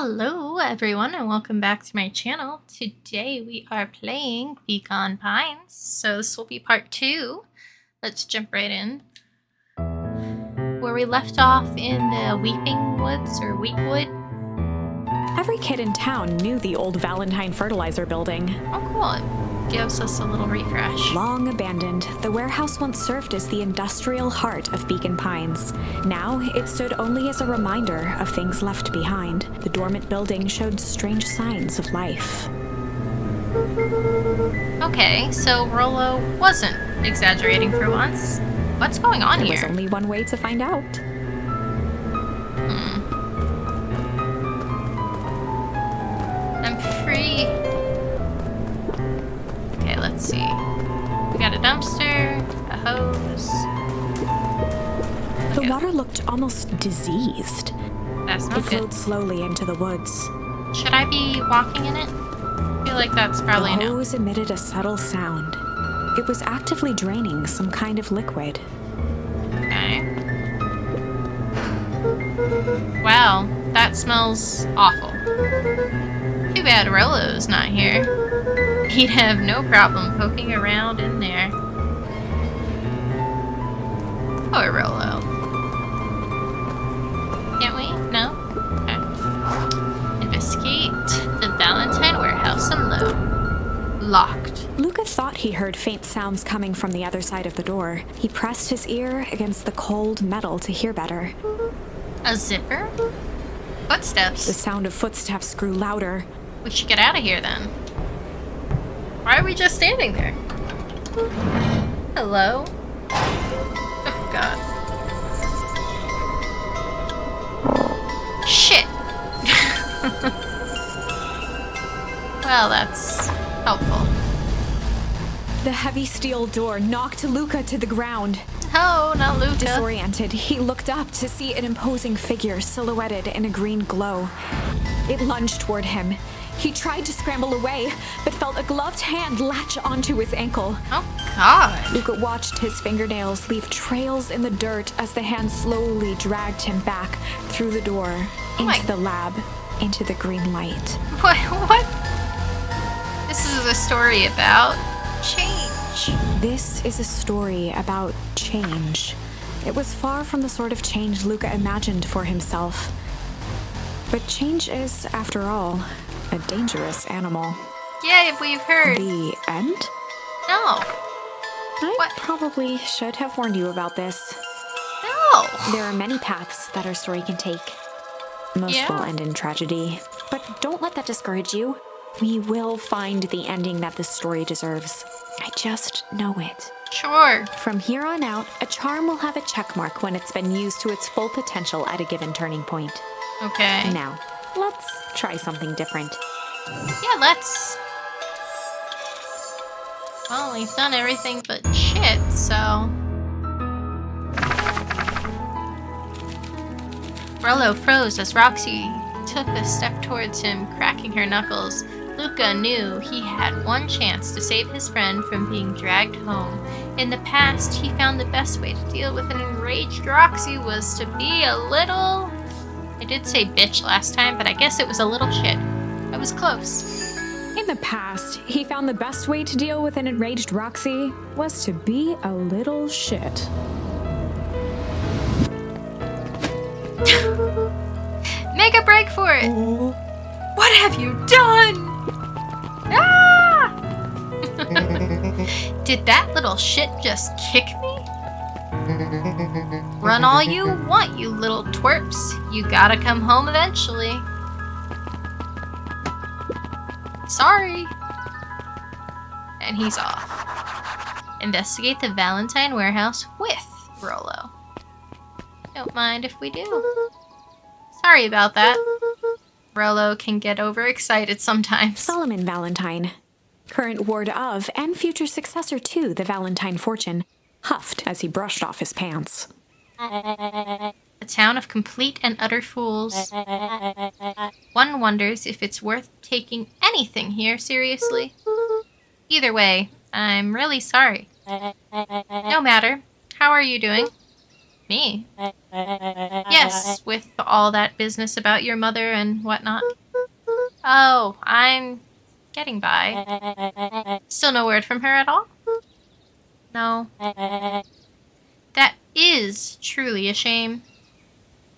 Hello everyone and welcome back to my channel. Today we are playing Pecan Pines. So this will be part 2. Let's jump right in. Where we left off in the Weeping Woods or Weepwood. Every kid in town knew the old Valentine fertilizer building. Oh cool, it gives us a little refresh. Long abandoned, the warehouse once served as the industrial heart of Pecan Pines. Now, it stood only as a reminder of things left behind. The dormant building showed strange signs of life. Okay, so Rollo wasn't exaggerating for once. What's going on here? There was only one way to find out. I'm free. Okay, let's see. We got a dumpster, a hose. The water looked almost diseased. That's not It flowed good. slowly into the woods. Should I be walking in it? I feel like that's probably The no. hose emitted a subtle sound. It was actively draining some kind of liquid. Okay. Wow, that smells awful. Too bad Rollo's not here. He'd have no problem poking around in there. Poor Rollo. Can't we? No? Okay. Investigate the Valentine warehouse alone. Locked. Luca thought he heard faint sounds coming from the other side of the door. He pressed his ear against the cold metal to hear better. A zipper? The Footsteps. sound of footsteps grew louder. We should get out of here then. Why are we just standing there? Hello? Oh god. Shit! Well, that's helpful. The heavy steel door knocked Luca to the ground. Oh, not Luca. Disoriented, he looked up to see an imposing figure silhouetted in a green glow. It lunged toward him. He tried to scramble away, but felt a gloved hand latch onto his ankle. Oh god. Luca watched his fingernails leave trails in the dirt as the hand slowly dragged him back through the door, into the lab, into the green light. What? This is a story about change. This is a story about change. It was far from the sort of change Luca imagined for himself. But change is, after all, a dangerous animal. Yeah, we've heard. The end? No. I probably should have warned you about this. No. There are many paths that our story can take. Most will end in tragedy. But don't let that discourage you. We will find the ending that this story deserves. I just know it. Sure. From here on out, a charm will have a check mark when it's been used to its full potential at a given turning point. Okay. Now, let's try something different. Yeah, let's. Well, we've done everything but shit, so. Rollo froze as Roxy took a step towards him, cracking her knuckles. Luca knew he had one chance to save his friend from being dragged home. In the past, he found the best way to deal with an enraged Roxy was to be a little... I did say bitch last time, but I guess it was a little shit. I was close. In the past, he found the best way to deal with an enraged Roxy was to be a little shit. Make a break for it! What have you done? Ah! Did that little shit just kick me? Run all you want, you little twerps. You gotta come home eventually. Sorry. And he's off. Investigate the Valentine warehouse with Rollo. Don't mind if we do. Sorry about that. Rollo can get overexcited sometimes. Solomon Valentine, current ward of and future successor to the Valentine fortune, huffed as he brushed off his pants. A town of complete and utter fools. One wonders if it's worth taking anything here seriously. Either way, I'm really sorry. No matter. How are you doing? Me? Yes, with all that business about your mother and whatnot. Oh, I'm getting by. Still no word from her at all? No. That is truly a shame.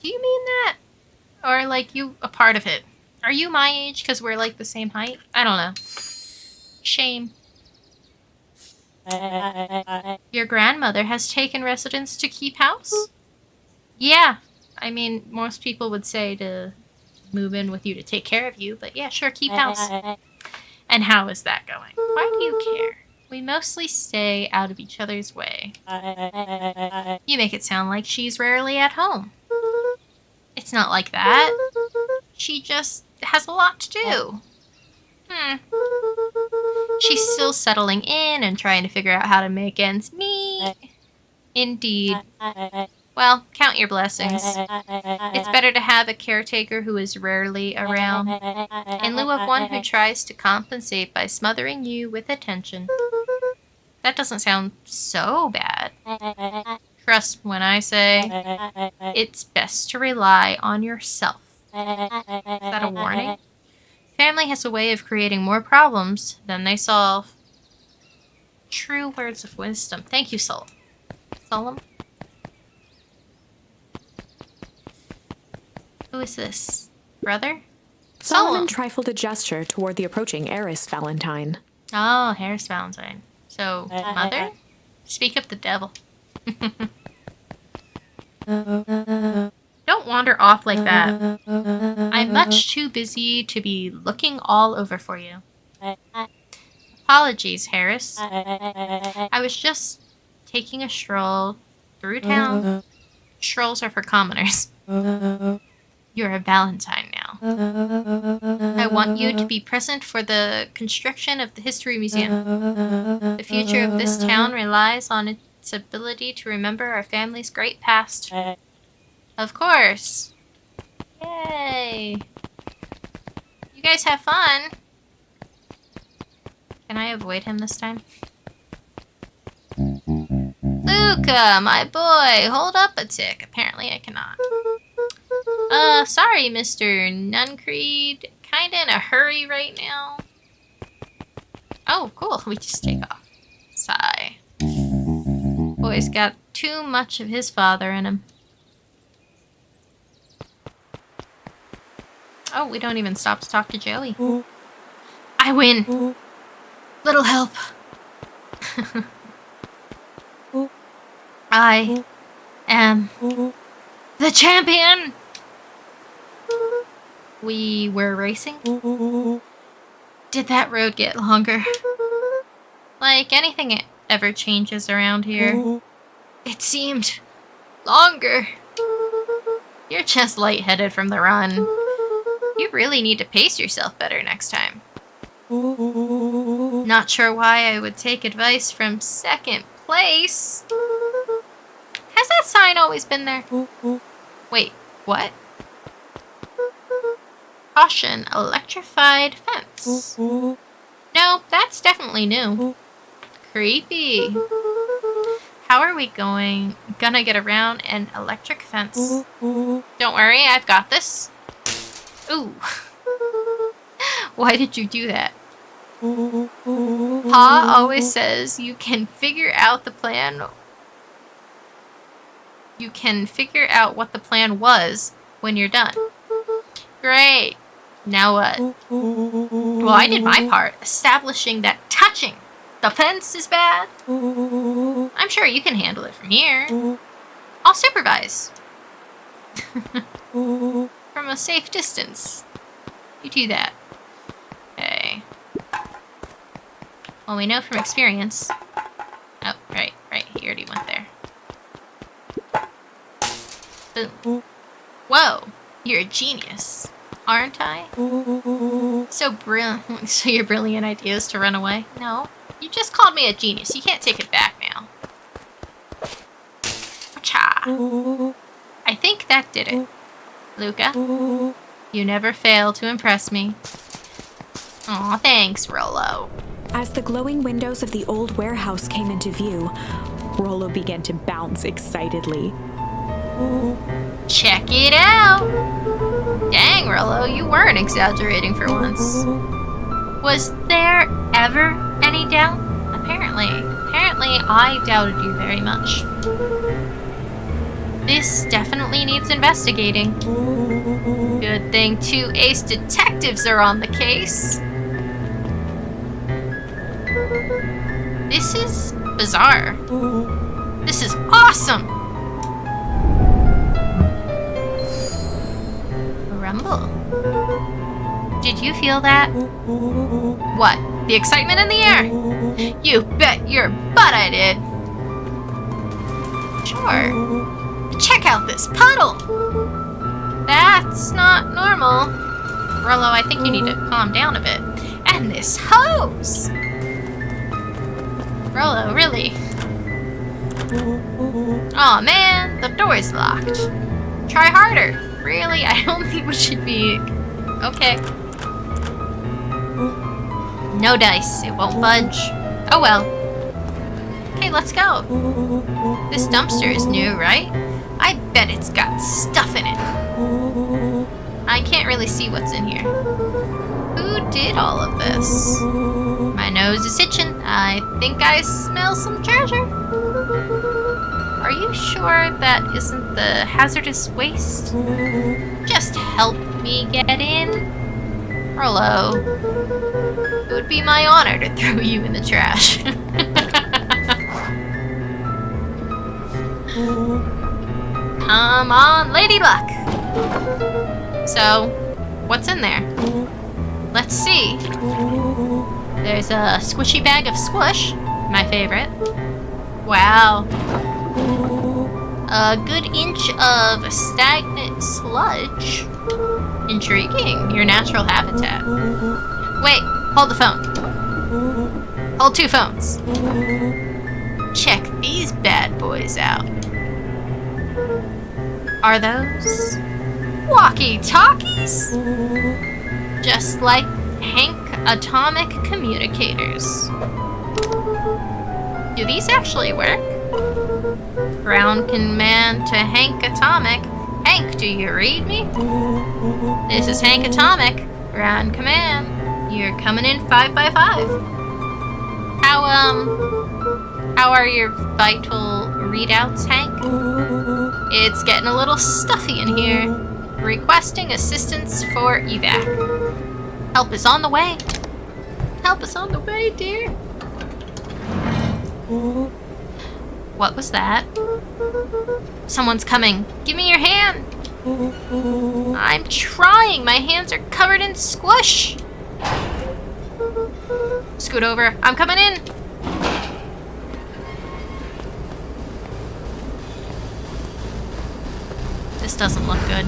Do you mean that? Or, like, you a part of it? Are you my age because we're, like, the same height? I don't know. Shame. Your grandmother has taken residence to keep house? Yeah. I mean, most people would say to move in with you to take care of you, but yeah, sure, keep house. And how is that going? Why do you care? We mostly stay out of each other's way. You make it sound like she's rarely at home. It's not like that. She just has a lot to do. She's still settling in and trying to figure out how to make ends meet. Indeed. Well, count your blessings. It's better to have a caretaker who is rarely around, in lieu of one who tries to compensate by smothering you with attention. That doesn't sound so bad. Trust when I say it's best to rely on yourself. Is that a warning? Family has a way of creating more problems than they solve. True words of wisdom. Thank you, Solemn. Who is this? Brother? Solomon trifled a gesture toward the approaching heiress Valentine. Oh, heiress Valentine. So, mother? Speak up the devil. Don't wander off like that. I'm much too busy to be looking all over for you. Apologies, Harris. I was just taking a stroll through town. Strolls are for commoners. You're a Valentine now. I want you to be present for the construction of the History Museum. The future of this town relies on its ability to remember our family's great past. Of course. Yay. You guys have fun. Can I avoid him this time? Luca, my boy, hold up a tick. Apparently I cannot. Sorry, Mr. Nuncreed. Kinda in a hurry right now. Oh, cool. We just take off. Sigh. Boy's got too much of his father in him. Oh, we don't even stop to talk to Joey. I win. Little help. I am the champion. We were racing? Did that road get longer? Like anything ever changes around here. It seemed longer. You're just lightheaded from the run. You really need to pace yourself better next time. Not sure why I would take advice from second place. Has that sign always been there? Wait, what? Caution, electrified fence. No, that's definitely new. Creepy. How are we gonna get around an electric fence? Don't worry, I've got this. Ooh. Why did you do that? Pa always says you can figure out what the plan was when you're done. Great. Now what? Well, I did my part, establishing that touching the fence is bad. I'm sure you can handle it from here. I'll supervise. From a safe distance. You do that. Okay. Well, we know from experience. Oh, right. He already went there. Boom. Whoa, you're a genius, aren't I? So your brilliant idea is to run away? No, you just called me a genius. You can't take it back now. Cha. I think that did it. Luca, you never fail to impress me. Aw, thanks, Rollo. As the glowing windows of the old warehouse came into view, Rollo began to bounce excitedly. Check it out! Dang, Rollo, you weren't exaggerating for once. Was there ever any doubt? Apparently I doubted you very much. This definitely needs investigating. Good thing 2 ace detectives are on the case. This is bizarre. This is awesome! Rumble. Did you feel that? What? The excitement in the air? You bet your butt I did. Sure. Check out this puddle. That's not normal. Rollo, I think you need to calm down a bit. And this hose. Rollo, really? Aw, man, the door's locked. Try harder. Really? I don't think we should be... Okay. No dice. It won't budge. Oh well. Okay, let's go. This dumpster is new, right? I bet it's got stuff in it. I can't really see what's in here. Who did all of this? My nose is itching. I think I smell some treasure. Are you sure that isn't the hazardous waste? Just help me get in. Rollo. It would be my honor to throw you in the trash. Come on, Lady Luck. So, what's in there? Let's see. There's a squishy bag of squish, my favorite. Wow. A good inch of stagnant sludge. Intriguing. Your natural habitat. Wait, hold the phone. Hold 2 phones. Check these bad boys out. Are those walkie-talkies? Just like Hank atomic communicators. Do these actually work? Ground command to Hank Atomic. Hank, do you read me? This is Hank Atomic. Ground command. You're coming in 5 by 5. How are your vital readouts, Hank? It's getting a little stuffy in here. Requesting assistance for evac. Help is on the way. Help is on the way, dear. What was that? Someone's coming. Give me your hand. I'm trying. My hands are covered in squish. Scoot over. I'm coming in. This doesn't look good.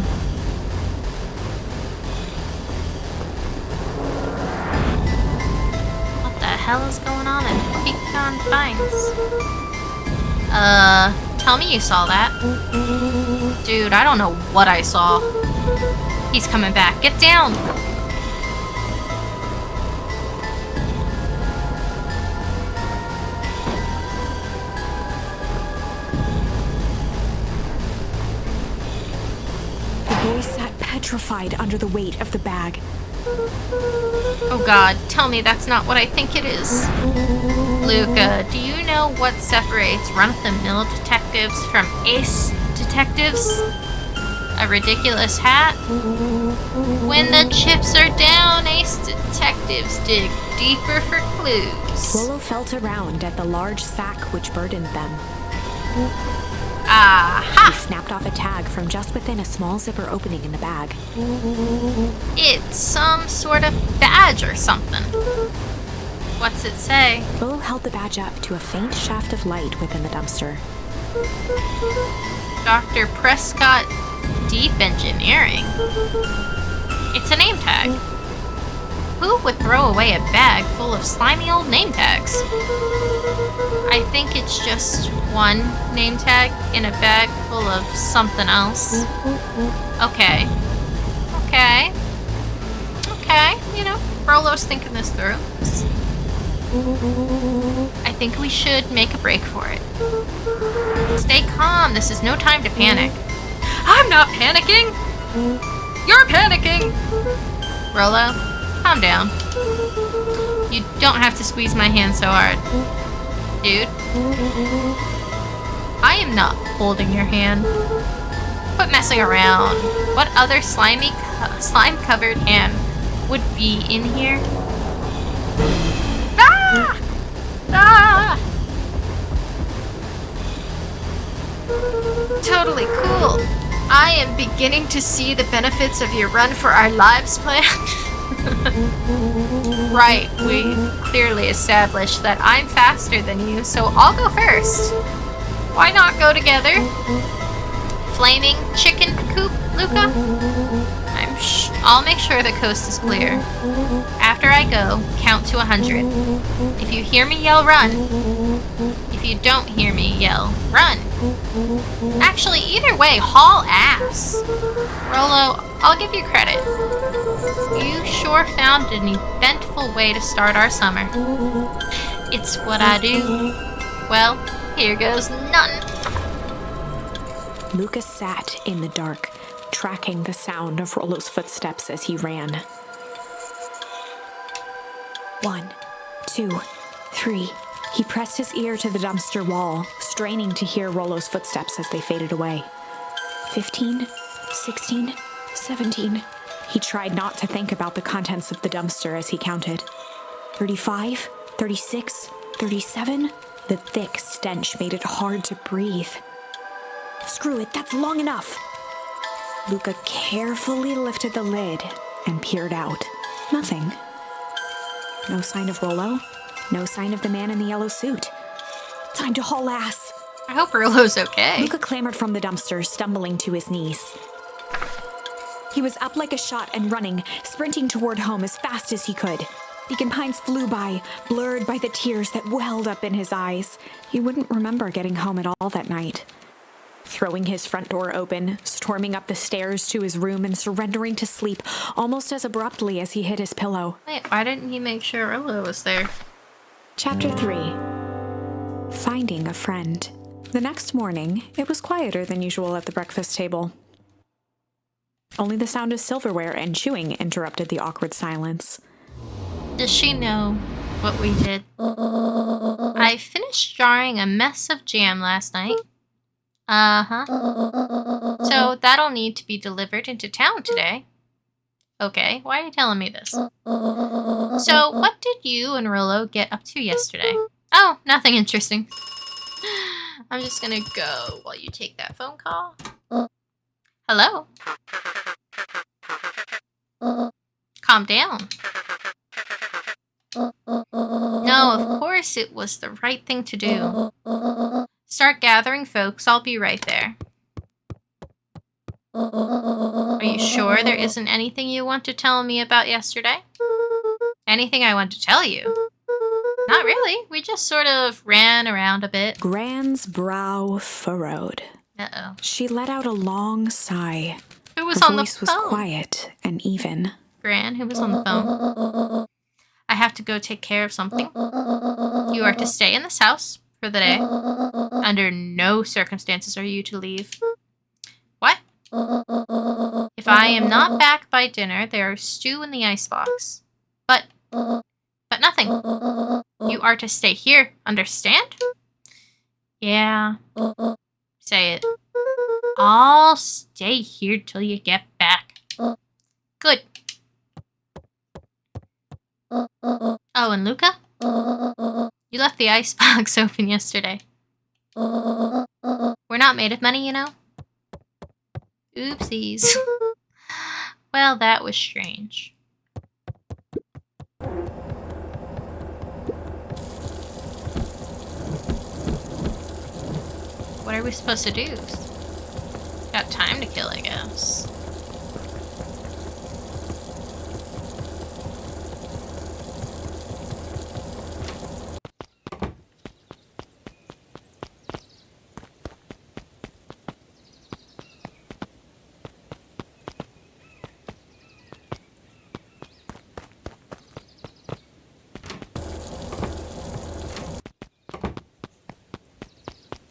What the hell is going on in Pecan Pines? Tell me you saw that. Dude, I don't know what I saw. He's coming back. Get down! The boy sat petrified under the weight of the bag. Oh god, tell me that's not what I think it is. Luca, do you know what separates run-of-the-mill detectives from ace detectives? A ridiculous hat? When the chips are down, ace detectives dig deeper for clues. Rollo felt around at the large sack which burdened them. Aha! He snapped off a tag from just within a small zipper opening in the bag. It's some sort of badge or something. What's it say? Rollo held the badge up to a faint shaft of light within the dumpster. Dr. Prescott Deep Engineering. It's a name tag. Who would throw away a bag full of slimy old name tags? I think it's just one name tag in a bag full of something else. Okay. You know, Rollo's thinking this through. I think we should make a break for it. Stay calm. This is no time to panic. I'm not panicking! You're panicking! Rolo, calm down. You don't have to squeeze my hand so hard. Dude. I am not holding your hand. Quit messing around. What other slime-covered hand would be in here? Ah! Ah! Totally cool. I am beginning to see the benefits of your run for our lives plan. Right, we clearly established that I'm faster than you, so I'll go first. Why not go together? Flaming chicken coop, Luca? I'll make sure the coast is clear. After I go, count to 100. If you hear me yell, run. If you don't hear me yell, run. Actually, either way, haul ass. Rolo, I'll give you credit. You sure found an eventful way to start our summer. It's what I do. Well, here goes nothing. Luca sat in the dark, tracking the sound of Rolo's footsteps as he ran. 1, 2, 3. He pressed his ear to the dumpster wall, straining to hear Rolo's footsteps as they faded away. 15, 16, 17. He tried not to think about the contents of the dumpster as he counted. 35, 36, 37. The thick stench made it hard to breathe. Screw it, that's long enough. Luca carefully lifted the lid and peered out. Nothing. No sign of Rolo. No sign of the man in the yellow suit. Time to haul ass. I hope Rolo's okay. Luca clambered from the dumpster, stumbling to his knees. He was up like a shot and running, sprinting toward home as fast as he could. Beacon Pines flew by, blurred by the tears that welled up in his eyes. He wouldn't remember getting home at all that night. Throwing his front door open, storming up the stairs to his room and surrendering to sleep almost as abruptly as he hit his pillow. Wait, why didn't he make sure Rolo was there? Chapter 3. Finding a Friend. The next morning, it was quieter than usual at the breakfast table. Only the sound of silverware and chewing interrupted the awkward silence. Does she know what we did? I finished jarring a mess of jam last night. Uh-huh. So that'll need to be delivered into town today. Okay, why are you telling me this? So what did you and Rolo get up to yesterday? Oh, nothing interesting. I'm just gonna go while you take that phone call. Hello? Calm down. No, of course it was the right thing to do. Start gathering folks, I'll be right there. Are you sure there isn't anything you want to tell me about yesterday? Anything I want to tell you? Not really, we just sort of ran around a bit. Gran's brow furrowed. Uh-oh. She let out a long sigh. Who was Her on the voice phone? was quiet and even. Gran, who was on the phone? I have to go take care of something. You are to stay in this house for the day. Under no circumstances are you to leave. What? If I am not back by dinner, there is stew in the icebox. But nothing. You are to stay here, understand? Yeah. Say it. I'll stay here till you get back. Good. Oh, and Luca? You left the icebox open yesterday. We're not made of money, you know? Oopsies. Well, that was strange. What are we supposed to do? Got time to kill, I guess.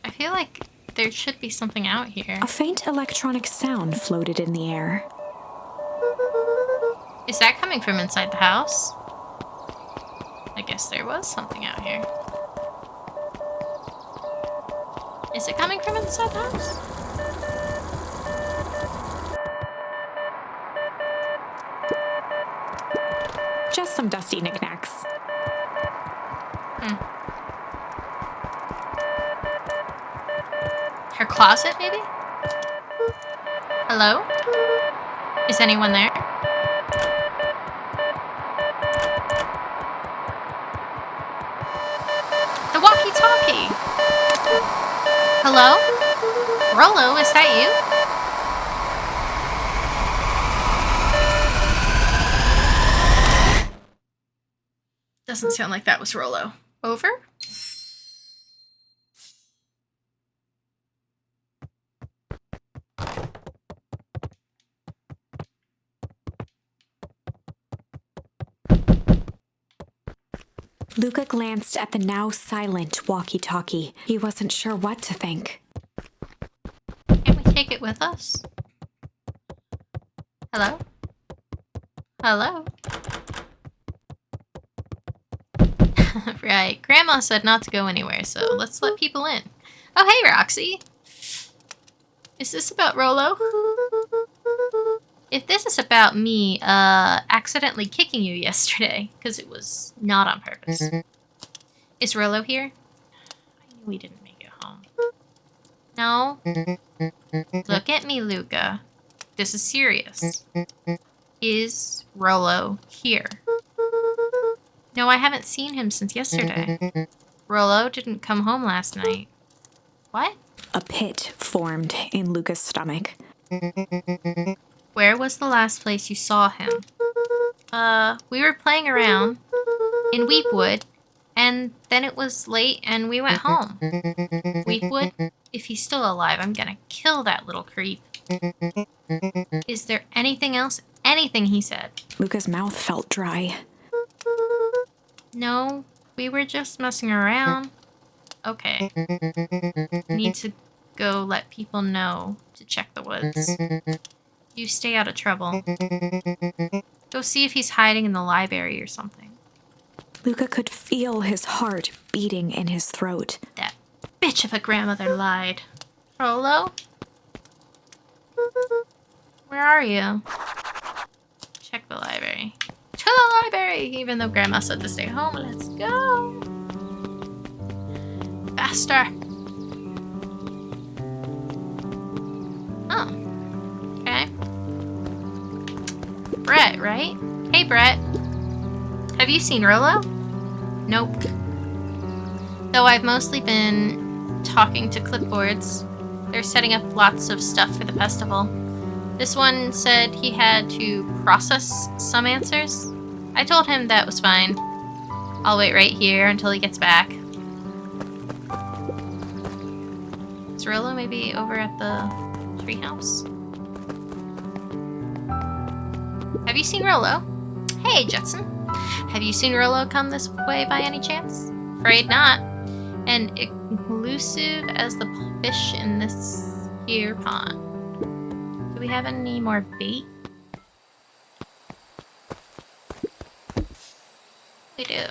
I feel like there should be something out here. A faint electronic sound floated in the air. Is that coming from inside the house? I guess there was something out here. Is it coming from inside the house? Just some dusty knickknacks. Her closet, maybe? Hello? Is anyone there? The walkie-talkie! Hello? Rollo, is that you? Doesn't sound like that was Rollo. Over? Luca glanced at the now silent walkie-talkie. He wasn't sure what to think. Can't we take it with us? Hello? Hello? Right. Grandma said not to go anywhere, so let's let people in. Oh, hey, Roxy. Is this about Rollo? If this is about me, accidentally kicking you yesterday, because it was not on purpose. Is Rollo here? I knew we didn't make it home. No? Look at me, Luca. This is serious. Is Rollo here? No, I haven't seen him since yesterday. Rollo didn't come home last night. What? A pit formed in Luca's stomach. Where was the last place you saw him? We were playing around in Weepwood, and then it was late and we went home. Weepwood? If he's still alive, I'm gonna kill that little creep. Is there anything else? Anything he said? Luca's mouth felt dry. No, we were just messing around. Okay. Need to go let people know to check the woods. You stay out of trouble. Go see if he's hiding in the library or something. Luca could feel his heart beating in his throat. That bitch of a grandmother lied. Rollo? Where are you? Check the library. To the library! Even though Grandma said to stay home, let's go! Faster! Oh. Okay. Brett, right? Hey, Brett. Have you seen Rollo? Nope. Though I've mostly been talking to clipboards. They're setting up lots of stuff for the festival. This one said he had to process some answers. I told him that was fine. I'll wait right here until he gets back. Is Rollo maybe over at the treehouse? Have you seen Rollo? Hey, Jetson. Have you seen Rollo come this way by any chance? Afraid not. And elusive as the fish in this here pond. Do we have any more bait? We do.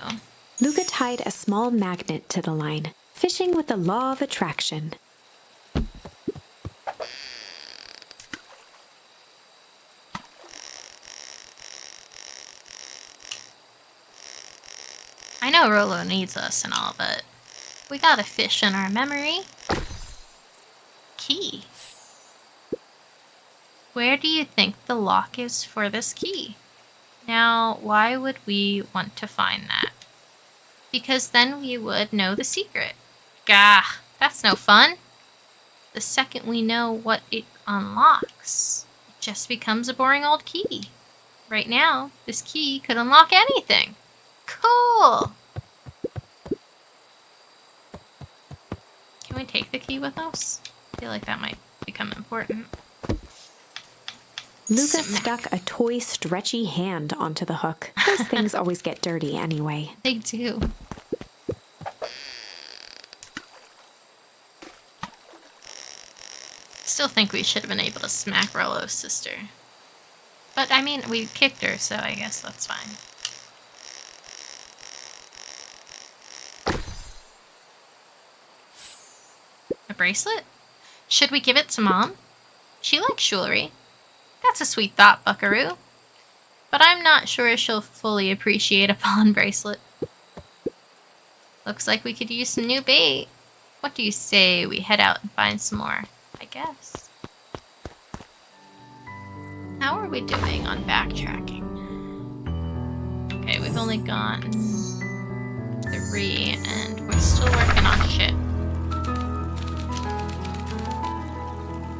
Luca tied a small magnet to the line, fishing with the law of attraction. I know Rollo needs us and all, but we got a fish in our memory. Key. Where do you think the lock is for this key? Now, why would we want to find that? Because then we would know the secret. Gah, that's no fun. The second we know what it unlocks, it just becomes a boring old key. Right now, this key could unlock anything. Cool! Can we take the key with us? I feel like that might become important. Luca stuck a toy stretchy hand onto the hook. Those things always get dirty anyway. They do. Still think we should have been able to smack Rollo's sister. But, I mean, we kicked her, so I guess that's fine. A bracelet? Should we give it to Mom? She likes jewelry. That's a sweet thought, Buckaroo. But I'm not sure she'll fully appreciate a pawn bracelet. Looks like we could use some new bait. What do you say we head out and find some more? I guess. How are we doing on backtracking? Okay, we've only gotten 3 and we're still working on shit.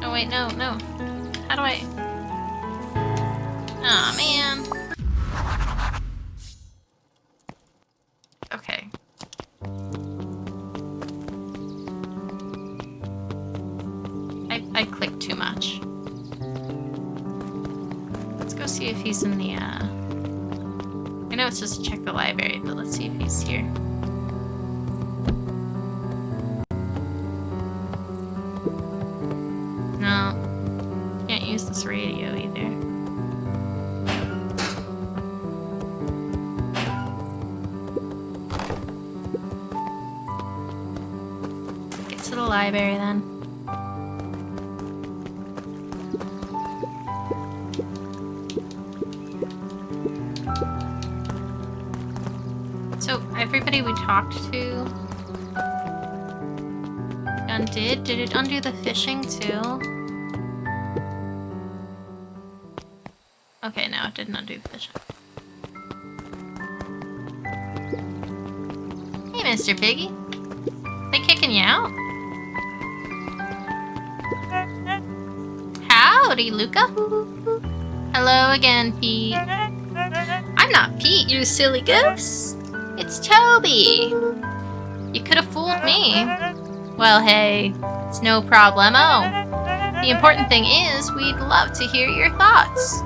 Oh wait, no. How do I... Aw, man. Okay. I clicked too much. Let's go see if he's in the, I know it's just to check the library, but let's see if he's here. No. Can't use this radio either. Get to the library then. So, everybody we talked to undid? Did it undo the fishing too? Okay, no, it didn't undo the fishing. Hey, Mr. Piggy. They kicking you out? Howdy, Luca. Hello again, Pete. I'm not Pete, you silly goose. It's Toby! You could have fooled me. Well, hey, it's no problemo. The important thing is, we'd love to hear your thoughts.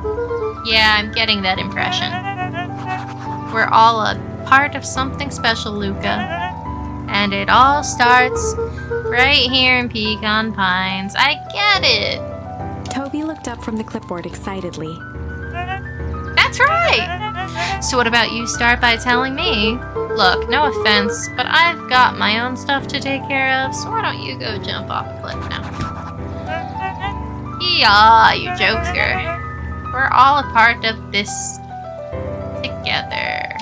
Yeah, I'm getting that impression. We're all a part of something special, Luca. And it all starts right here in Pecan Pines. I get it! Toby looked up from the clipboard excitedly. That's right! So what about you start by telling me? Look, no offense, but I've got my own stuff to take care of, so why don't you go jump off the cliff now? Yeah, you jokester. We're all a part of this together.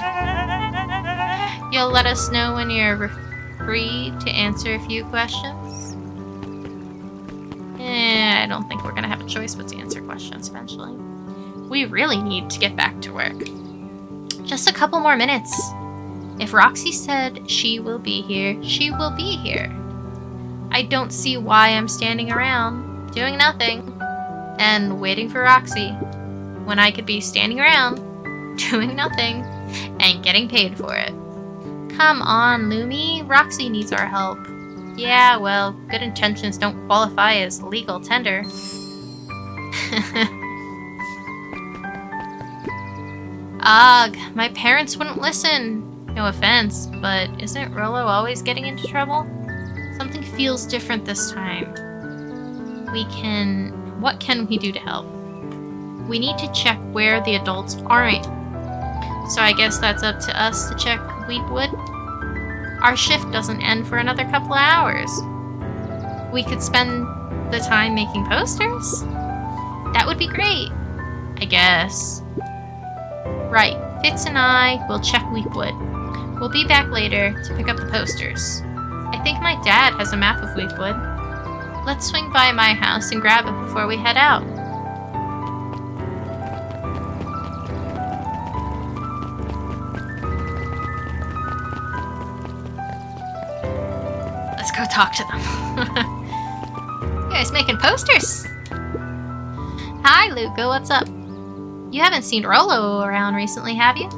You'll let us know when you're free to answer a few questions? I don't think we're gonna have a choice but to answer questions eventually. We really need to get back to work. Just a couple more minutes. If Roxy said she will be here, she will be here. I don't see why I'm standing around, doing nothing, and waiting for Roxy, when I could be standing around, doing nothing, and getting paid for it. Come on, Lumi. Roxy needs our help. Yeah, well, good intentions don't qualify as legal tender. Ugh, my parents wouldn't listen. No offense, but isn't Rollo always getting into trouble? Something feels different this time. What can we do to help? We need to check where the adults aren't. So I guess that's up to us to check Weepwood. Our shift doesn't end for another couple of hours. We could spend the time making posters? That would be great. I guess. Right, Fitz and I will check Weepwood. We'll be back later to pick up the posters. I think my dad has a map of Weepwood. Let's swing by my house and grab it before we head out. Let's go talk to them. You guys making posters? Hi, Luca, what's up? You haven't seen Rollo around recently, have you?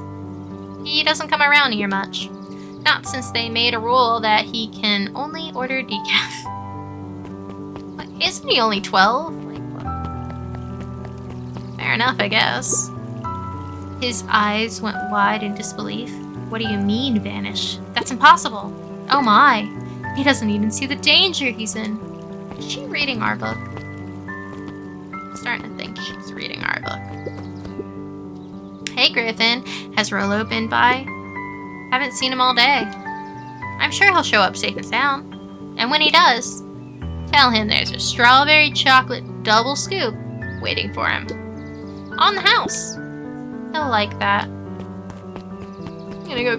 He doesn't come around here much. Not since they made a rule that he can only order decaf. What, isn't he only 12? Fair enough, I guess. His eyes went wide in disbelief. What do you mean, vanish? That's impossible. Oh my. He doesn't even see the danger he's in. Is she reading our book? starting to think she's reading our book. Hey, Griffin. Has Rollo been by? Haven't seen him all day. I'm sure he'll show up safe and sound. And when he does, tell him there's a strawberry chocolate double scoop waiting for him. On the house. He'll like that. I'm gonna go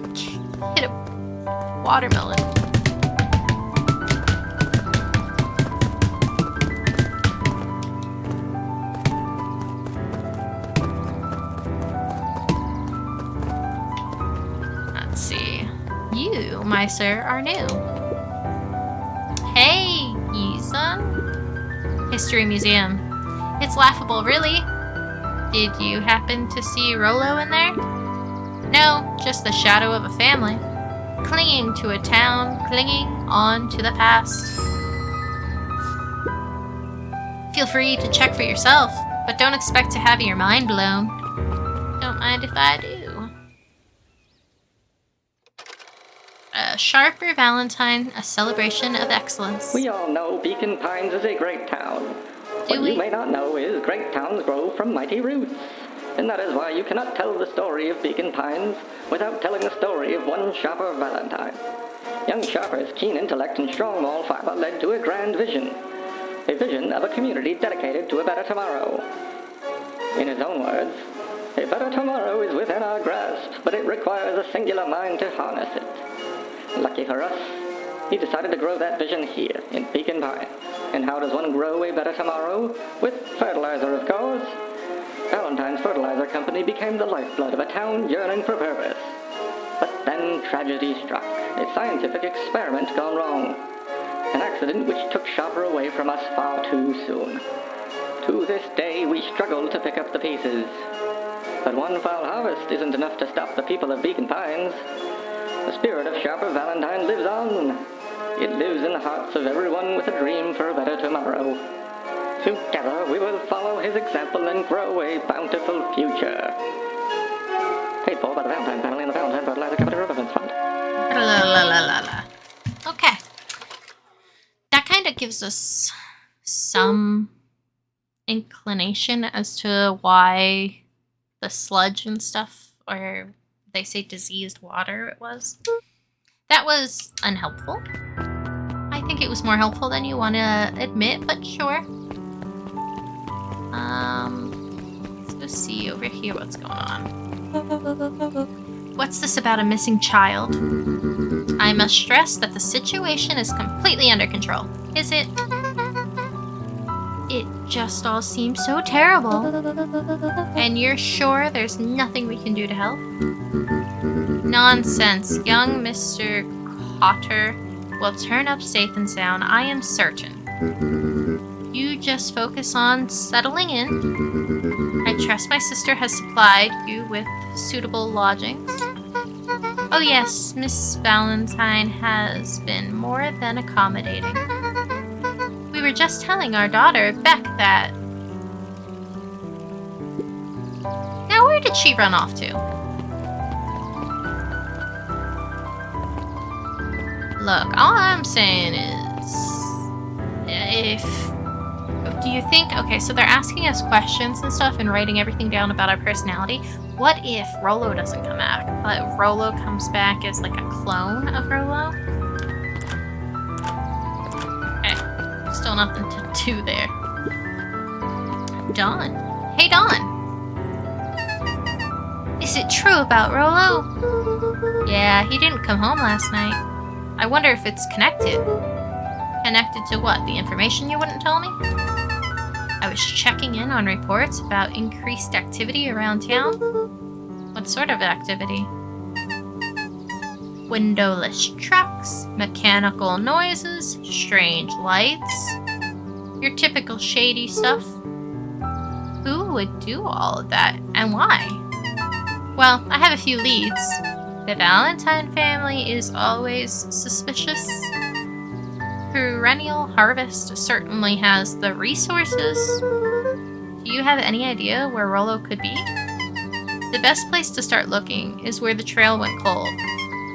hit a watermelon. Let's see. You, my sir, are new. Hey, Yisa. History Museum. It's laughable, really. Did you happen to see Rollo in there? No, just the shadow of a family. Clinging to a town, clinging on to the past. Feel free to check for yourself, but don't expect to have your mind blown. Don't mind if I do. A Sharper Valentine, a celebration of excellence. We all know Beacon Pines is a great town. Do What we? you may not know is great towns grow from mighty roots. And that is why you cannot tell the story of Beacon Pines without telling the story of one Sharper Valentine. Young Sharper's keen intellect and strong moral fiber led to a grand vision. A vision of a community dedicated to a better tomorrow. In his own words, a better tomorrow is within our grasp, but it requires a singular mind to harness it. Lucky for us, he decided to grow that vision here, in Beacon Pines. And how does one grow a better tomorrow? With fertilizer, of course. Valentine's Fertilizer Company became the lifeblood of a town yearning for purpose. But then tragedy struck, a scientific experiment gone wrong. An accident which took Sharper away from us far too soon. To this day, we struggle to pick up the pieces. But one foul harvest isn't enough to stop the people of Beacon Pines. The spirit of Sharper Valentine lives on. It lives in the hearts of everyone with a dream for a better tomorrow. Together we will follow his example and grow a bountiful future. Paid for by the Valentine family and the Valentine Fertilizer Company Reverence Fund. Okay. That kind of gives us some inclination as to why the sludge and stuff, or they say diseased water it was. That was unhelpful. I think it was more helpful than you want to admit, but sure. Let's go see over here what's going on. What's this about a missing child? I must stress that the situation is completely under control. Is it? It just all seems so terrible. And you're sure there's nothing we can do to help? Nonsense. Young Mr. Cotter will turn up safe and sound, I am certain. You just focus on settling in. I trust my sister has supplied you with suitable lodgings. Oh yes, Miss Valentine has been more than accommodating. We were just telling our daughter, Beck, that... Now where did she run off to? Look, all I'm saying is... Do you think... Okay, so they're asking us questions and stuff and writing everything down about our personality. What if Rollo doesn't come back, but Rollo comes back as like a clone of Rollo? Okay, still nothing to do there. Dawn. Hey, Dawn. Is it true about Rollo? Yeah, he didn't come home last night. I wonder if it's connected. Connected to what? The information you wouldn't tell me? I was checking in on reports about increased activity around town. What sort of activity? Windowless trucks, mechanical noises, strange lights. Your typical shady stuff. Who would do all of that, and why? Well, I have a few leads. The Valentine family is always suspicious. Perennial Harvest certainly has the resources. Do you have any idea where Rollo could be? The best place to start looking is where the trail went cold.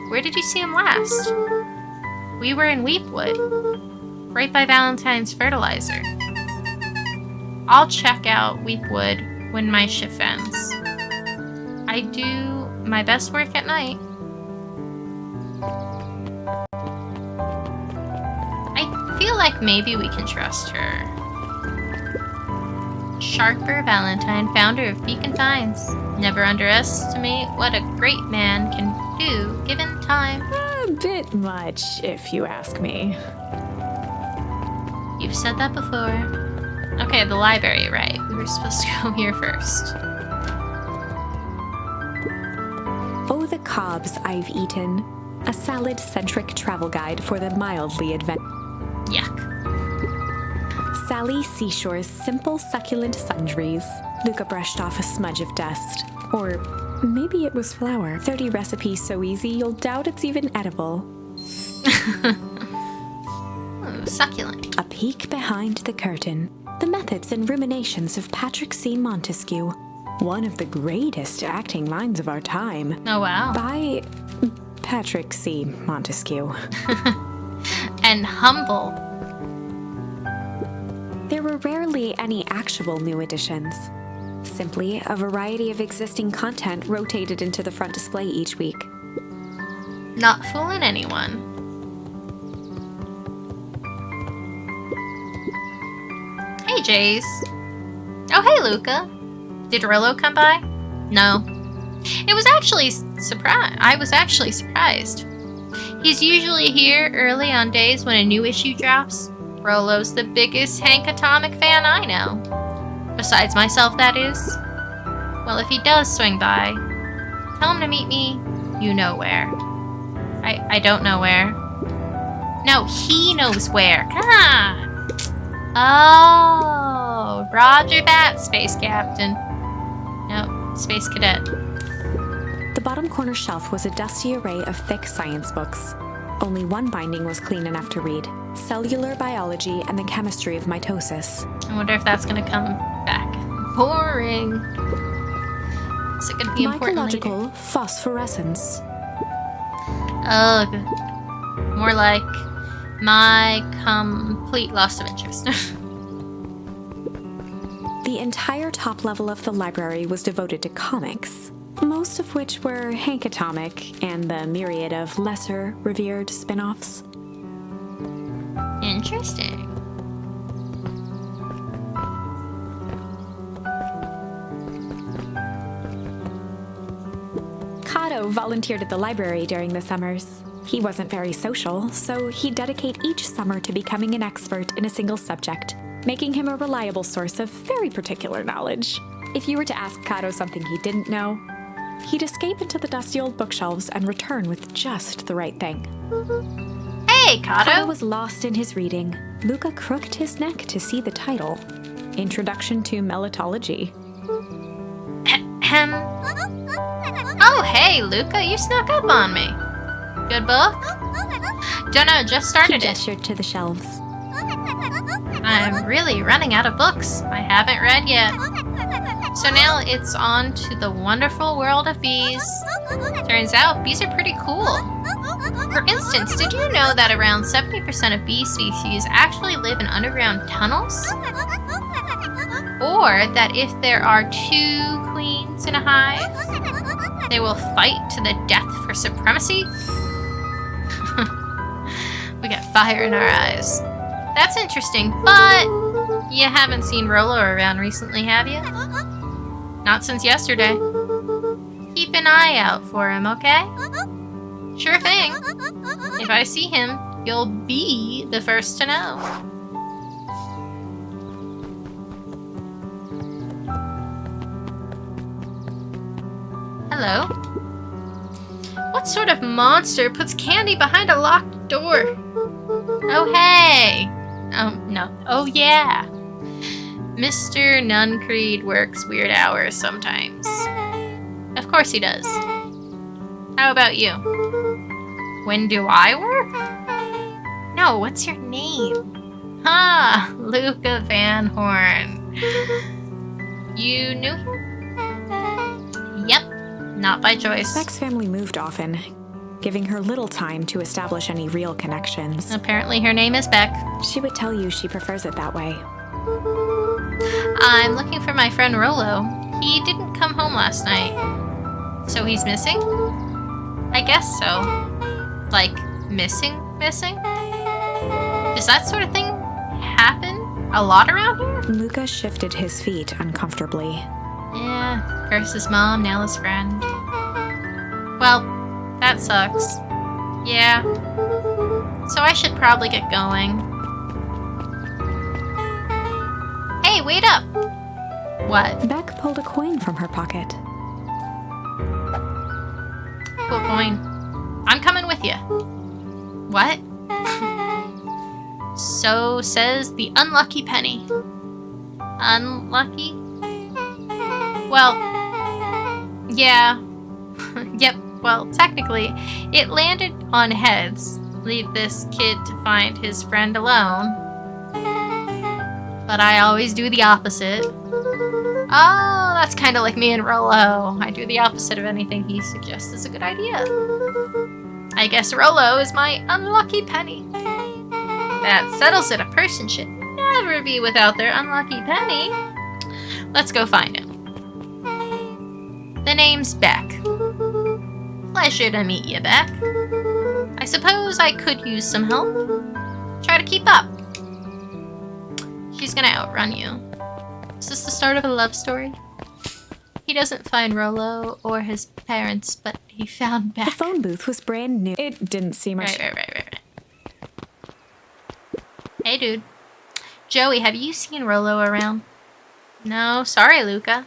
Where did you see him last? We were in Weepwood, right by Valentine's Fertilizer. I'll check out Weepwood when my shift ends. I do my best work at night. I feel like maybe we can trust her. Sharper Valentine, founder of Beacon Pines. Never underestimate what a great man can do given time. A bit much, if you ask me. You've said that before. Okay, the library, right. We were supposed to go here first. Oh, the cobs I've eaten. A salad-centric travel guide for the mildly adventurous. Yuck. Sally Seashore's simple succulent sundries. Luca brushed off a smudge of dust. Or maybe it was flour. 30 recipes so easy you'll doubt it's even edible. Ooh, succulent. A peek behind the curtain. The methods and ruminations of Patrick C. Montesquieu. One of the greatest acting minds of our time. Oh, wow. By Patrick C. Montesquieu. And humble. There were rarely any actual new additions. Simply a variety of existing content rotated into the front display each week. Not fooling anyone. Hey, Jace. Oh, hey, Luca. Did Rollo come by? No. I was actually surprised. He's usually here early on days when a new issue drops. Rollo's the biggest Hank Atomic fan I know. Besides myself, that is. Well, if he does swing by, tell him to meet me you know where. I don't know where. No, he knows where. Come on. Oh, roger that, Space Captain. No, Space Cadet. The bottom corner shelf was a dusty array of thick science books. Only one binding was clean enough to read. Cellular Biology and the Chemistry of Mitosis. I wonder if that's going to come back. Boring. Is it going to be important later? Mycological phosphorescence. Ugh. More like my complete loss of interest. The entire top level of the library was devoted to comics, most of which were Hank Atomic and the myriad of lesser revered spin-offs. Interesting. Kato volunteered at the library during the summers. He wasn't very social, so he'd dedicate each summer to becoming an expert in a single subject, making him a reliable source of very particular knowledge. If you were to ask Kato something he didn't know, he'd escape into the dusty old bookshelves and return with just the right thing. Hey, Kato Kato! was lost in his reading. Luca crooked his neck to see the title. Introduction to Melitology. Oh, hey, Luca, you snuck up on me. Good book? Don't know, just started He it. gestured to the shelves. I'm really running out of books I haven't read yet. So now it's on to the wonderful world of bees. Turns out bees are pretty cool. For instance, did you know that around 70% of bee species actually live in underground tunnels? Or that if there are 2 queens in a hive, they will fight to the death for supremacy? We got fire in our eyes. That's interesting, but you haven't seen Rollo around recently, have you? Not since yesterday. Keep an eye out for him, okay? Sure thing. If I see him, you'll be the first to know. Hello? What sort of monster puts candy behind a locked door? Oh, hey! No. Oh, yeah. Mr. Nuncreed works weird hours sometimes. Of course he does. How about you? When do I work? No, what's your name? Ah, Luca Van Horn. You knew him? Yep, not by choice. Beck's family moved often, giving her little time to establish any real connections. Apparently her name is Beck. She would tell you she prefers it that way. I'm looking for my friend Rollo. He didn't come home last night. So he's missing? I guess so. Like, missing? Does that sort of thing happen a lot around here? Luca shifted his feet uncomfortably. Yeah, first his mom, now his friend. Well, that sucks. Yeah. So I should probably get going. Hey, wait up! What? Beck pulled a coin from her pocket. Cool coin. I'm coming with you. What? So says the unlucky penny. Unlucky? Well, yeah. Yep, well, technically, it landed on heads. Leave this kid to find his friend alone. But I always do the opposite. Oh, that's kind of like me and Rollo. I do the opposite of anything he suggests is a good idea. I guess Rollo is my unlucky penny. That settles it. A person should never be without their unlucky penny. Let's go find him. The name's Beck. Pleasure to meet you, Beck. I suppose I could use some help. Try to keep up. She's gonna outrun you. Is this the start of a love story? He doesn't find Rollo or his parents, but he found Beck. The phone booth was brand new. It didn't seem much. Right. Hey, dude. Joey, have you seen Rollo around? No, sorry, Luca.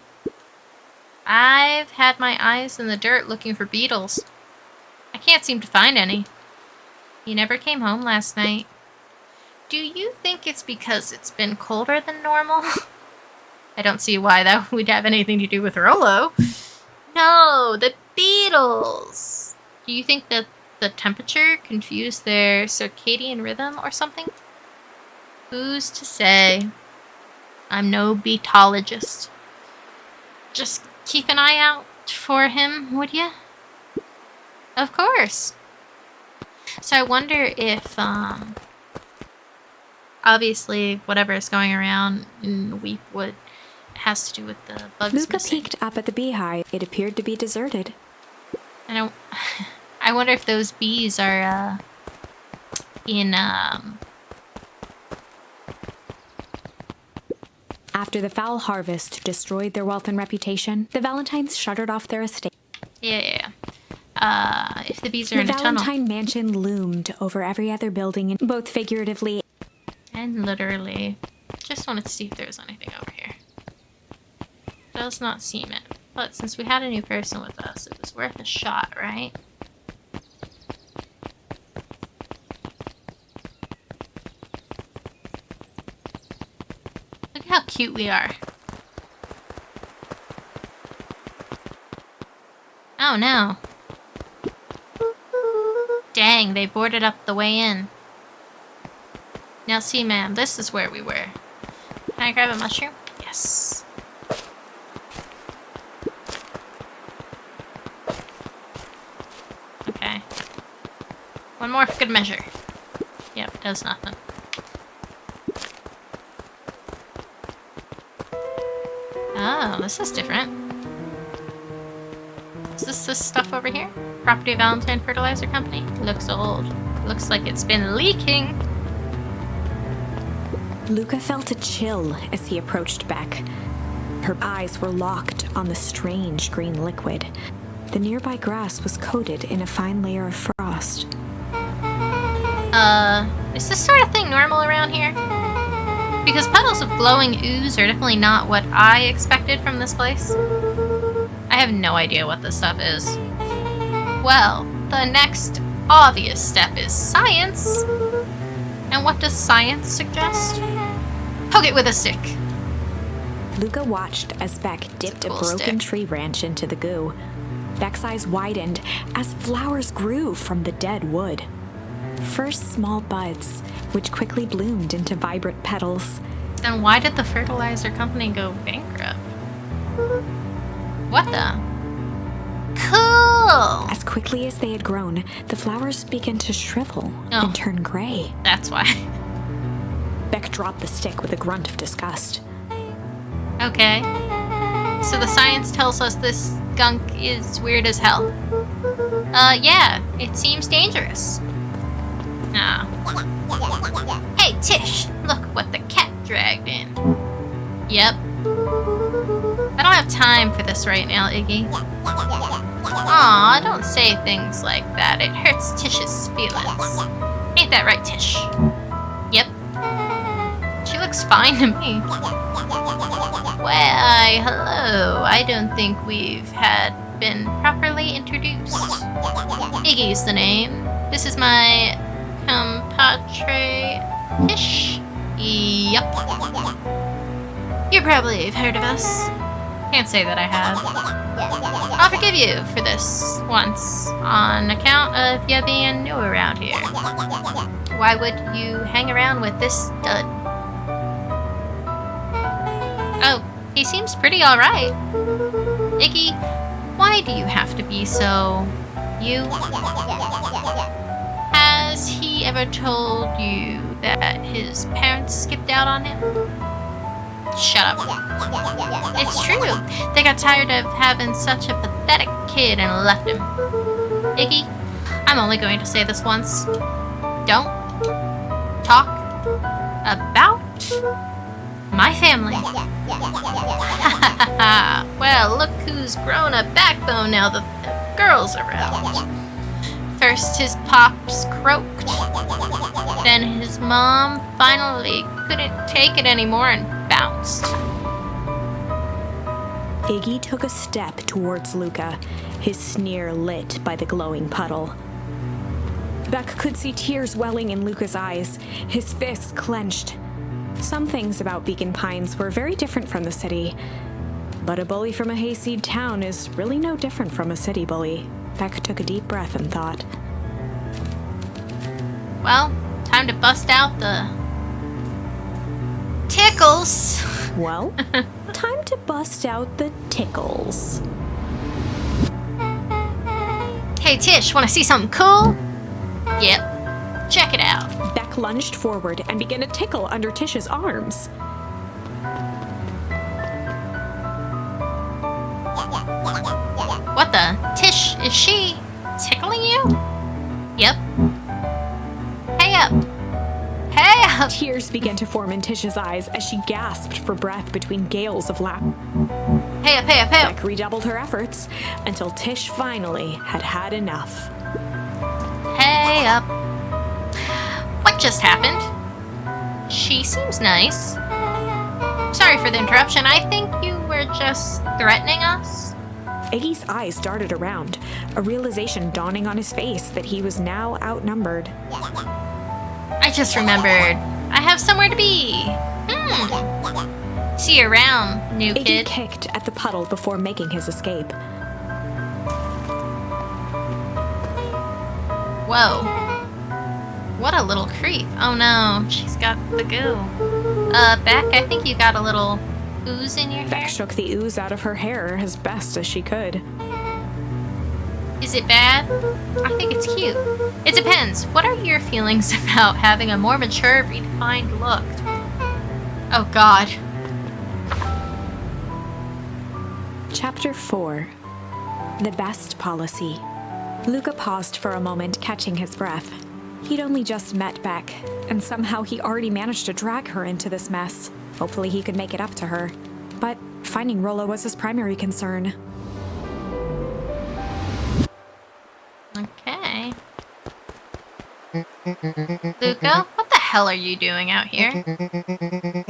I've had my eyes in the dirt looking for beetles. I can't seem to find any. He never came home last night. Do you think it's because it's been colder than normal? I don't see why that would have anything to do with Rollo. No, the beetles! Do you think that the temperature confused their circadian rhythm or something? Who's to say? I'm no beetologist. Just keep an eye out for him, would you? Of course. So I wonder if, obviously, whatever is going around in Weepwood has to do with the bugs Luca missing. peeked up at the beehive. It appeared to be deserted. And I wonder if those bees are, After the foul harvest destroyed their wealth and reputation, the Valentines shuttered off their estate. Yeah. If the bees are The in a tunnel. Valentine mansion loomed over every other building, both figuratively And literally. Just wanted to see if there was anything over here. Does not seem it. But since we had a new person with us, it was worth a shot, right? Look how cute we are. Oh no. Dang, they boarded up the way in. Now see, ma'am, this is where we were. Can I grab a mushroom? Yes. Okay. One more for good measure. Yep, does nothing. Oh, this is different. Is this stuff over here? Property of Valentine Fertilizer Company? Looks old. Looks like it's been leaking. Luca felt a chill as he approached Beck. Her eyes were locked on the strange green liquid. The nearby grass was coated in a fine layer of frost. Is this sort of thing normal around here? Because puddles of glowing ooze are definitely not what I expected from this place. I have no idea what this stuff is. Well, the next obvious step is science. And what does science suggest? Poke it with a stick. Luca watched as Beck dipped a cool broken stick. tree branch into the goo. Beck's eyes widened as flowers grew from the dead wood. First small buds, which quickly bloomed into vibrant petals. Then why did the fertilizer company go bankrupt? What the? Cool! As quickly as they had grown, the flowers began to shrivel Oh. and turn gray. That's why. Beck dropped the stick with a grunt of disgust. Okay. So the science tells us this skunk is weird as hell. Yeah, it seems dangerous. Ah. Hey, Tish, look what the cat dragged in. Yep. I don't have time for this right now, Iggy. Aw, don't say things like that. It hurts Tish's feelings. Ain't that right, Tish? Yep. She looks fine to me. Why, hello. I don't think we've been properly introduced. Iggy's the name. This is my compadre, Tish. Yup. You probably have heard of us. Can't say that I have. I'll forgive you for this once, on account of you being new around here. Why would you hang around with this stud? Oh, he seems pretty alright. Iggy, why do you have to be so... you? Has he ever told you that his parents skipped out on him? Shut up. It's true. They got tired of having such a pathetic kid and left him. Iggy, I'm only going to say this once. Don't talk about my family. Well, look who's grown a backbone now that the girl's around. First his pops croaked. Then his mom finally couldn't take it anymore and bounced. Iggy took a step towards Luca, his sneer lit by the glowing puddle. Beck could see tears welling in Luca's eyes, his fists clenched. Some things about Beacon Pines were very different from the city, but a bully from a hayseed town is really no different from a city bully. Beck took a deep breath and thought. Well, time to bust out the tickles. Well, time to bust out the tickles. Hey Tish, wanna see something cool? Yep. Check it out. Beck lunged forward and began to tickle under Tish's arms. What the? Tish, is she tickling you? Yep. Hey up. Hey up. Tears began to form in Tish's eyes as she gasped for breath between gales of laughter. Hey up, hey up, hey up. Beck redoubled her efforts until Tish finally had had enough. Hey up. What just happened? She seems nice. Sorry for the interruption. I think you were just threatening us. Iggy's eyes darted around, a realization dawning on his face that he was now outnumbered. I just remembered. I have somewhere to be. See you around, new Iggy kid. kicked at the puddle before making his escape. Whoa. What a little creep. Oh no, she's got the goo. Beck, I think you got a little ooze in your hair. Beck shook the ooze out of her hair as best as she could. Is it bad? I think it's cute. It depends. What are your feelings about having a more mature, redefined look? Oh god. Chapter 4. The Best Policy. Luca paused for a moment, catching his breath. He'd only just met Beck, and somehow he already managed to drag her into this mess. Hopefully he could make it up to her. But finding Rollo was his primary concern. Okay. Luca, what the hell are you doing out here?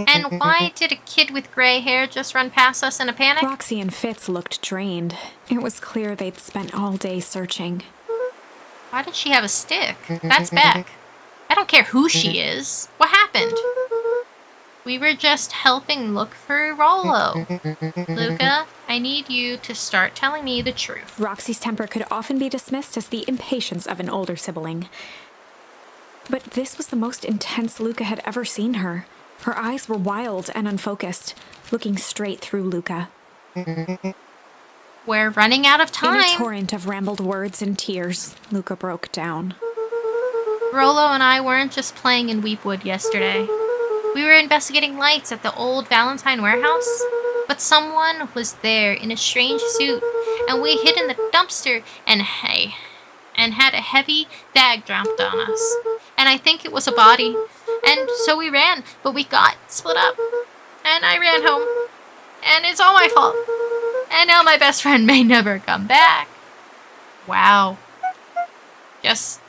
And why did a kid with gray hair just run past us in a panic? Roxy and Fitz looked drained. It was clear they'd spent all day searching. Why did she have a stick? That's Beck. I don't care who she is. What happened? We were just helping look for Rollo. Luca, I need you to start telling me the truth. Roxy's temper could often be dismissed as the impatience of an older sibling. But this was the most intense Luca had ever seen her. Her eyes were wild and unfocused, looking straight through Luca. We're running out of time. In a torrent of rambled words and tears, Luca broke down. Rollo and I weren't just playing in Weepwood yesterday. We were investigating lights at the old Valentine warehouse. But someone was there in a strange suit, and we hid in the dumpster and had a heavy bag dropped on us. And I think it was a body. And so we ran, but we got split up. And I ran home. And it's all my fault. And now my best friend may never come back. Wow. Just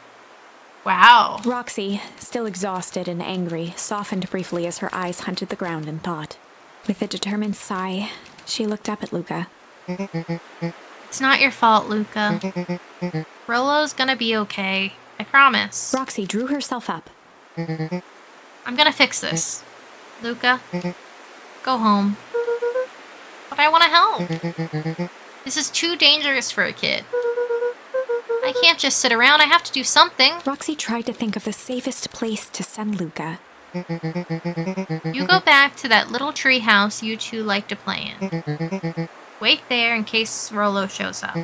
wow. Roxy, still exhausted and angry, softened briefly as her eyes hunted the ground in thought. With a determined sigh, she looked up at Luca. It's not your fault, Luca. Rollo's gonna be okay. I promise. Roxy drew herself up. I'm gonna fix this. Luca, go home. But I want to help. This is too dangerous for a kid. I can't just sit around. I have to do something. Roxy tried to think of the safest place to send Luca. You go back to that little tree house you two like to play in. Wait there in case Rollo shows up.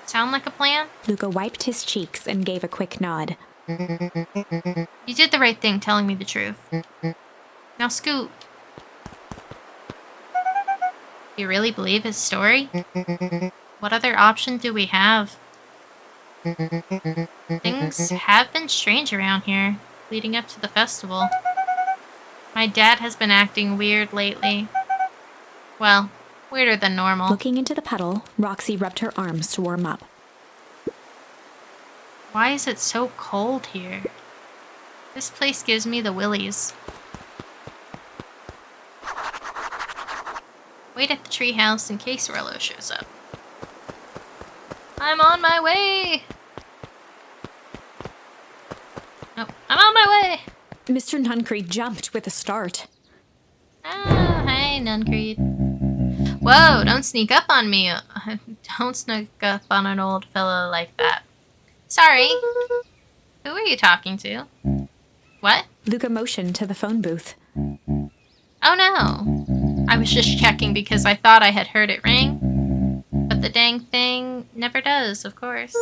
Sound like a plan? Luca wiped his cheeks and gave a quick nod. You did the right thing telling me the truth. Now scoot. You really believe his story? What other option do we have? Things have been strange around here, leading up to the festival. My dad has been acting weird lately. Well, weirder than normal. Looking into the puddle, Roxy rubbed her arms to warm up. Why is it so cold here? This place gives me the willies. Wait at the treehouse in case Rollo shows up. I'm on my way! Oh, I'm on my way! Mr. Nuncreed jumped with a start. Ah, hi, Nuncreed. Whoa, don't sneak up on me. Don't sneak up on an old fellow like that. Sorry. Who are you talking to? What? Luca motioned to the phone booth. Oh no. I was just checking because I thought I had heard it ring. But the dang thing never does, of course.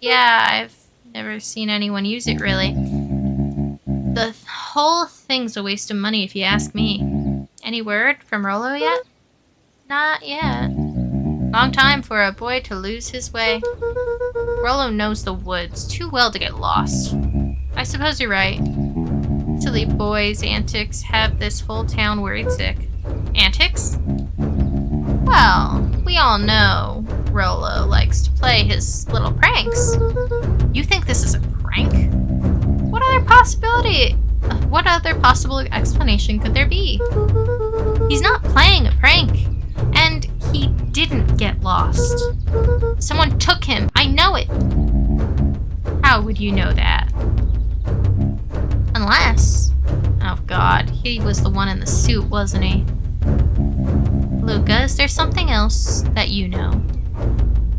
Yeah, I've never seen anyone use it, really. The whole thing's a waste of money if you ask me. Any word from Rollo yet? Not yet. Long time for a boy to lose his way. Rollo knows the woods too well to get lost. I suppose you're right. Silly boys' antics have this whole town worried sick. Antics? Well, we all know Rollo likes to play his little pranks. You think this is a prank? What other possible explanation could there be? He's not playing a prank, and he didn't get lost. Someone took him. I know it. How would you know that? Unless... Oh god, he was the one in the suit, wasn't he? Luca, is there something else that you know?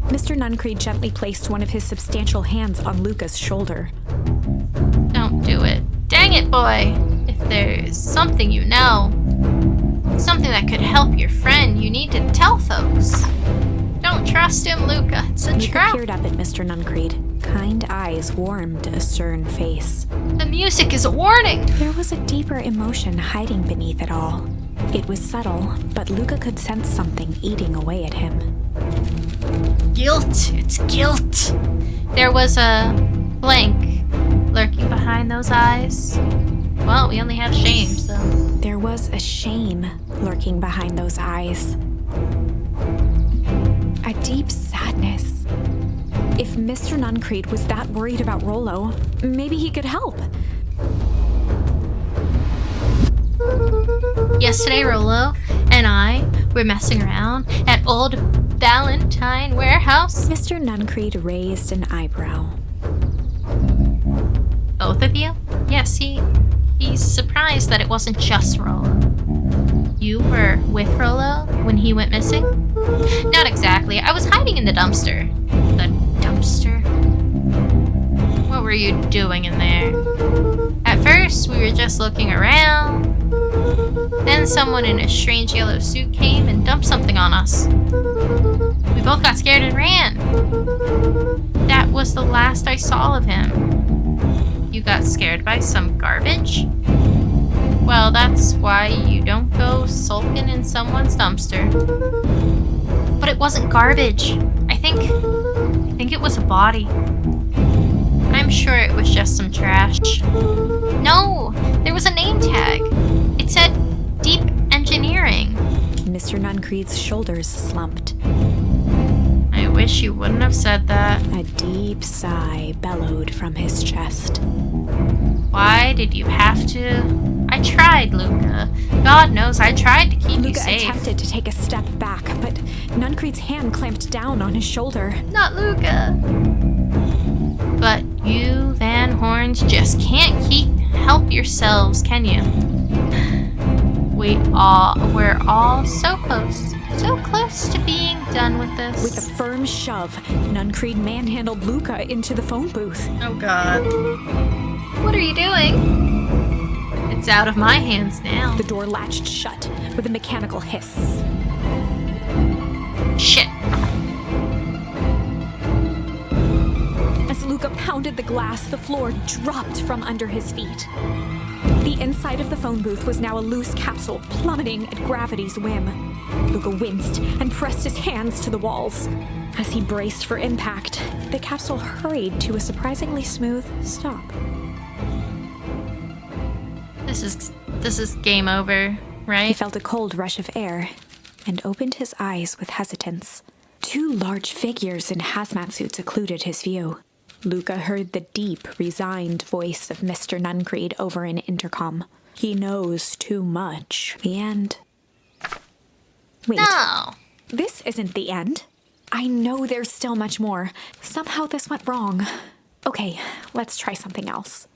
Mr. Nuncreed gently placed one of his substantial hands on Luca's shoulder. Don't do it. Dang it, boy! If there's something you know, something that could help your friend, you need to tell folks. Don't trust him, Luca. It's a Luca trap. peered up at Mr. Nuncreed. Kind eyes warmed a stern face. The music is a warning! There was a deeper emotion hiding beneath it all. It was subtle, but Luca could sense something eating away at him. Guilt. It's guilt. There was a blank lurking behind those eyes. Well, we only have shame, so... There was a shame lurking behind those eyes. A deep sadness. If Mr. Nuncreed was that worried about Rollo, maybe he could help. Yesterday, Rollo and I were messing around at old Valentine Warehouse. Mr. Nuncreed raised an eyebrow. Both of you? Yes, he's surprised that it wasn't just Rollo. You were with Rollo when he went missing? Not exactly. I was hiding in the dumpster. The dumpster? What were you doing in there? At first, we were just looking around. Then someone in a strange yellow suit came and dumped something on us. We both got scared and ran. That was the last I saw of him. You got scared by some garbage? Well, that's why you don't go Rollo sulking in someone's dumpster. But it wasn't garbage. I think it was a body. I'm sure it was just some trash. No, there was a name tag. It said Deep Engineering. Mr. Nuncreed's shoulders slumped. I wish you wouldn't have said that. A deep sigh bellowed from his chest. Why did you have to? I tried, Luca. God knows I tried to keep you safe. Luca attempted to take a step back, but Nuncreed's hand clamped down on his shoulder. Not Luca. But you Van Horns just can't help yourselves, can you? We're all so close to being done with this. With a firm shove, Nuncreed manhandled Luca into the phone booth. Oh God. What are you doing? It's out of my hands now. The door latched shut with a mechanical hiss. Shit. As Luca pounded the glass, the floor dropped from under his feet. The inside of the phone booth was now a loose capsule plummeting at gravity's whim. Luca winced and pressed his hands to the walls. As he braced for impact, the capsule hurried to a surprisingly smooth stop. This is game over, right? He felt a cold rush of air and opened his eyes with hesitance. Two large figures in hazmat suits occluded his view. Luca heard the deep, resigned voice of Mr. Nuncreed over an intercom. He knows too much. The end. Wait. No. This isn't the end. I know there's still much more. Somehow this went wrong. Okay, let's try something else.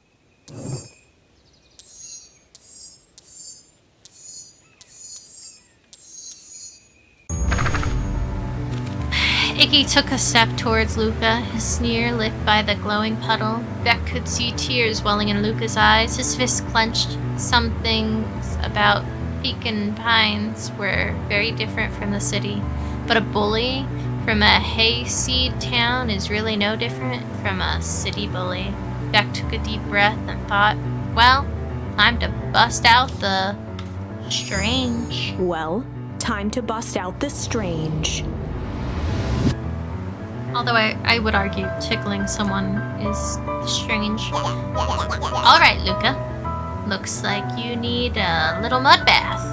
Iggy took a step towards Luca, his sneer lit by the glowing puddle. Beck could see tears welling in Luca's eyes, his fists clenched. Some things about Pekin Pines were very different from the city, but a bully from a hayseed town is really no different from a city bully. Beck took a deep breath and thought, well, time to bust out the strange. Well, time to bust out the strange. Although I would argue tickling someone is strange. Alright, Luca. Looks like you need a little mud bath.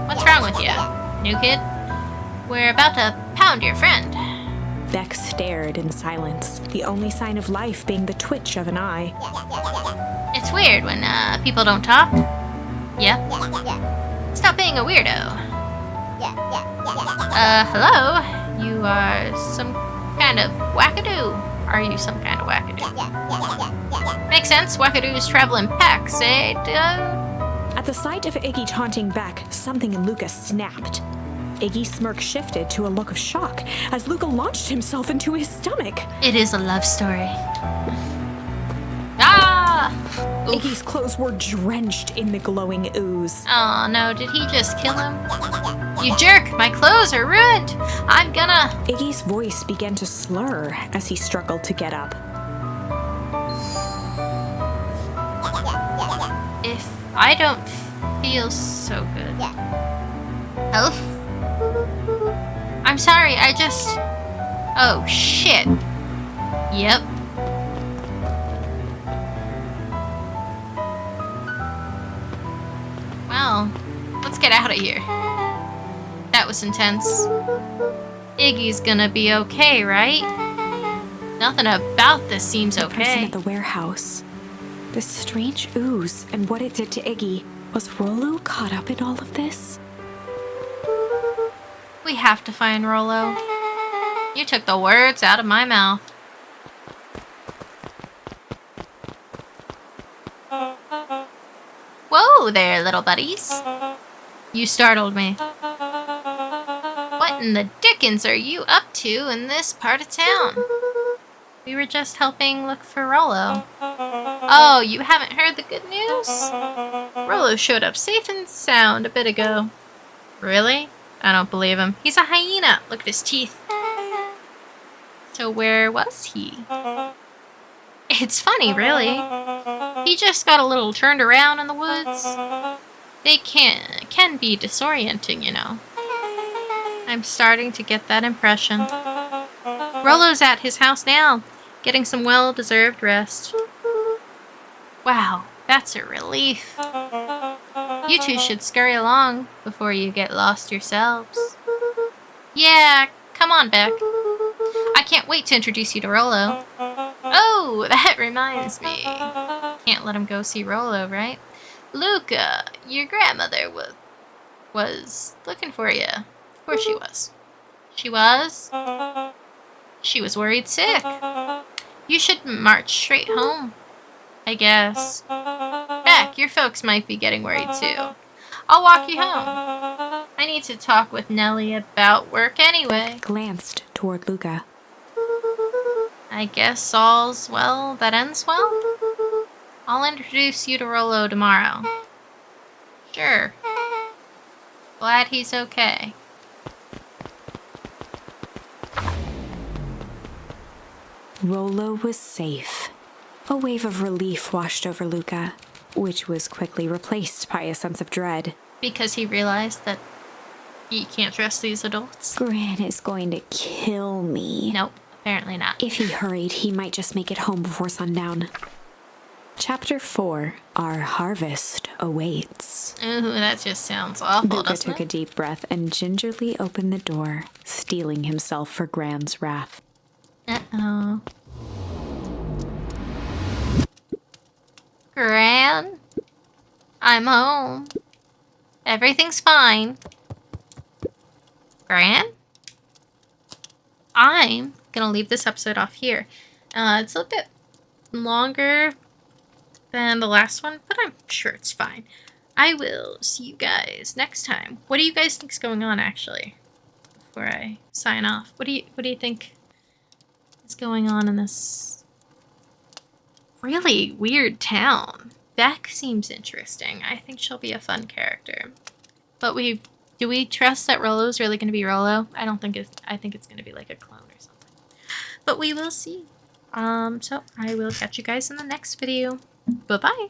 What's wrong with you, new kid? We're about to pound your friend. Beck stared in silence, the only sign of life being the twitch of an eye. It's weird when people don't talk. Yeah? Stop being a weirdo. Hello? You are some kind of wackadoo. Are you some kind of wackadoo? Makes sense. Wackadoos travel in packs, eh? At the sight of Iggy taunting Beck, something in Luca snapped. Iggy's smirk shifted to a look of shock as Luca launched himself into his stomach. It is a love story. Ah! Oof. Iggy's clothes were drenched in the glowing ooze. Oh no, did he just kill him? You jerk! My clothes are ruined! I'm gonna... Iggy's voice began to slur as he struggled to get up. If I don't feel so good... Health? I'm sorry, I just... Oh, shit. Yep. Well, let's get out of here. That was intense. Iggy's gonna be okay, right? Nothing about this seems The person okay. at the warehouse. This strange ooze and what it did to Iggy. Was Rollo caught up in all of this? We have to find Rollo. You took the words out of my mouth. Whoa there, little buddies. You startled me. What in the dickens are you up to in this part of town? We were just helping look for Rollo. Oh, you haven't heard the good news? Rollo showed up safe and sound a bit ago. Really? I don't believe him. He's a hyena. Look at his teeth. So where was he? It's funny, really. He just got a little turned around in the woods. They can be disorienting, you know. I'm starting to get that impression. Rollo's at his house now, getting some well-deserved rest. Wow, that's a relief. You two should scurry along before you get lost yourselves. Yeah, come on, Beck. I can't wait to introduce you to Rollo. Oh, that reminds me. Can't let him go see Rollo, right? Luca, your grandmother was looking for you. Of course she was. She was? She was worried sick. You should march straight home, I guess. Beck, your folks might be getting worried too. I'll walk you home. I need to talk with Nellie about work anyway. Glanced toward Luca. I guess all's well that ends well. I'll introduce you to Rollo tomorrow. Sure. Glad he's okay. Rollo was safe. A wave of relief washed over Luca, which was quickly replaced by a sense of dread. Because he realized that he can't trust these adults? Gran is going to kill me. Nope, apparently not. If he hurried, he might just make it home before sundown. Chapter 4, Our Harvest Awaits. Ooh, that just sounds awful, Luca doesn't took it? a deep breath and gingerly opened the door, steeling himself for Gran's wrath. Uh-oh. Gran? I'm home. Everything's fine. Gran? I'm gonna leave this episode off here. It's a bit longer than the last one, but I'm sure it's fine. I will see you guys next time. What do you guys think's going on, actually? Before I sign off, what do you think is going on in this really weird town? Beck seems interesting. I think she'll be a fun character. But do we trust that Rollo's really going to be Rollo? I think it's going to be like a clone or something. But we will see. So I will catch you guys in the next video. Bye-bye.